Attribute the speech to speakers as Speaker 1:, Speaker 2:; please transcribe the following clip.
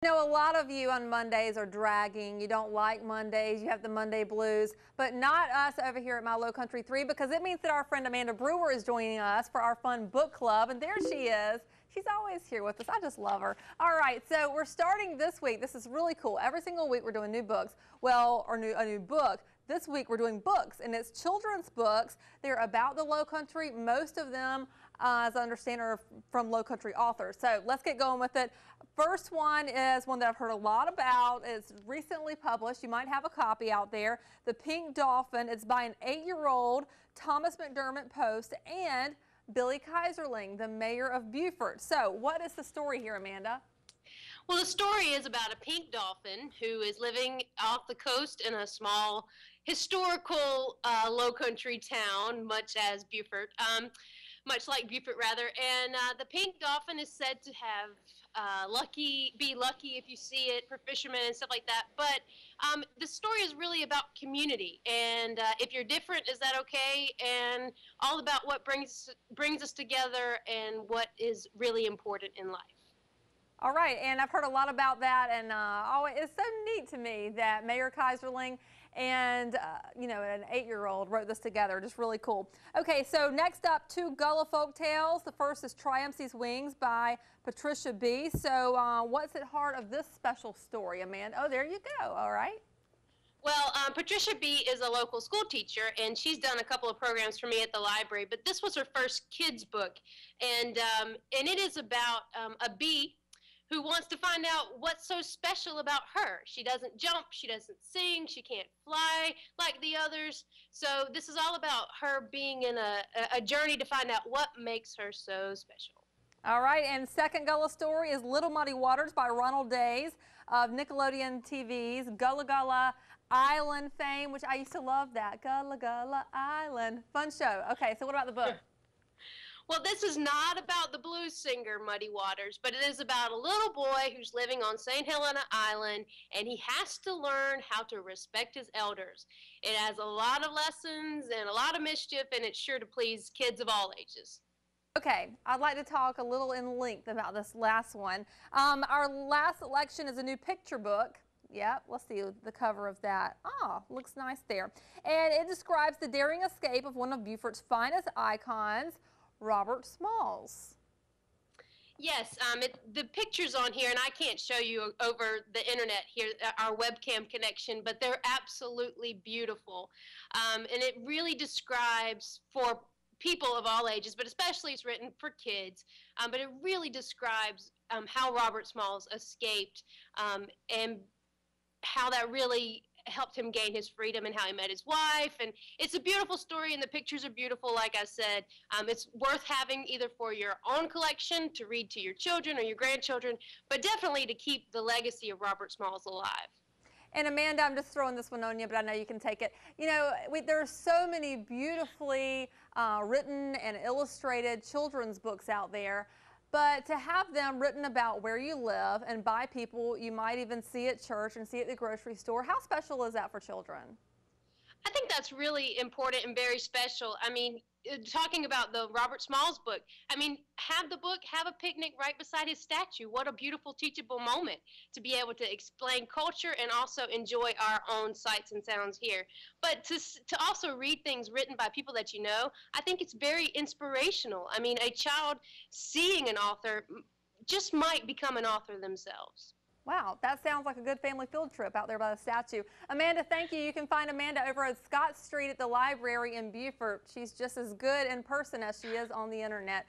Speaker 1: You know, a lot of you on Mondays are dragging. You don't like Mondays. You have the Monday blues, but not us over here at My Low Country 3 because it means that our friend Amanda Brewer is joining us for our fun book club. And there she is. She's always here with us. I just love her. All right, so we're starting this week. This is really cool. Every single week we're doing new books. Well, or a new book. This week we're doing books, and it's children's books. They're about the Low Country. Most of them, as I understand, are from Low Country authors. So let's get going with it. First one is one that I've heard a lot about. It's recently published. You might have a copy out there. The Pink Dolphin. It's by an 8-year-old Thomas McDermott Post and Billy Kaiserling, the mayor of Beaufort. So what is the story here, Amanda?
Speaker 2: Well, the story is about a pink dolphin who is living off the coast in a small historical low country town, much like Beaufort rather. And the pink dolphin is said to have be lucky if you see it for fishermen and stuff like that. But the story is really about community, and if you're different, is that okay? And all about what brings us together and what is really important in life.
Speaker 1: All right, and I've heard a lot about that, and it's so neat to me that Mayor Kaiserling and, an 8-year-old wrote this together. Just really cool. Okay, so next up, 2 Gullah folk tales. The first is Triumph's Wings by Patricia B. So what's at heart of this special story, Amanda? Oh, there you go. All right.
Speaker 2: Well, Patricia B. is a local school teacher, and she's done a couple of programs for me at the library, but this was her first kids book, and it is about a bee who wants to find out what's so special about her. She doesn't jump, she doesn't sing, she can't fly like the others. So this is all about her being in a journey to find out what makes her so special.
Speaker 1: All right, and second Gullah story is Little Muddy Waters by Ronald Days of Nickelodeon TV's Gullah Gullah Island fame, which I used to love that. Gullah Gullah Island. Fun show. Okay, so what about the book?
Speaker 2: Well, this is not about the blues singer Muddy Waters, but it is about a little boy who's living on St. Helena Island, and he has to learn how to respect his elders. It has a lot of lessons and a lot of mischief, and it's sure to please kids of all ages.
Speaker 1: Okay, I'd like to talk a little in length about this last one. Our last selection is a new picture book. Yep, let's see the cover of that. Oh, looks nice there. And it describes the daring escape of one of Beaufort's finest icons, Robert Smalls.
Speaker 2: Yes, the pictures on here, and I can't show you over the internet here, our webcam connection, but they're absolutely beautiful. And it really describes for people of all ages, but especially it's written for kids, but it really describes how Robert Smalls escaped and how that really helped him gain his freedom and how he met his wife. And it's a beautiful story, and the pictures are beautiful. Like I said, it's worth having either for your own collection to read to your children or your grandchildren, but definitely to keep the legacy of Robert Smalls alive.
Speaker 1: And Amanda, I'm just throwing this one on you, but I know you can take it. You know, there are so many beautifully written and illustrated children's books out there. But to have them written about where you live and by people you might even see at church and see at the grocery store, how special is that for children?
Speaker 2: I think that's really important and very special. I mean, talking about the Robert Smalls book, I mean, have the book, have a picnic right beside his statue. What a beautiful teachable moment to be able to explain culture and also enjoy our own sights and sounds here. But to also read things written by people that you know, I think it's very inspirational. I mean, a child seeing an author just might become an author themselves.
Speaker 1: Wow, that sounds like a good family field trip out there by the statue. Amanda, thank you. You can find Amanda over at Scott Street at the library in Beaufort. She's just as good in person as she is on the internet.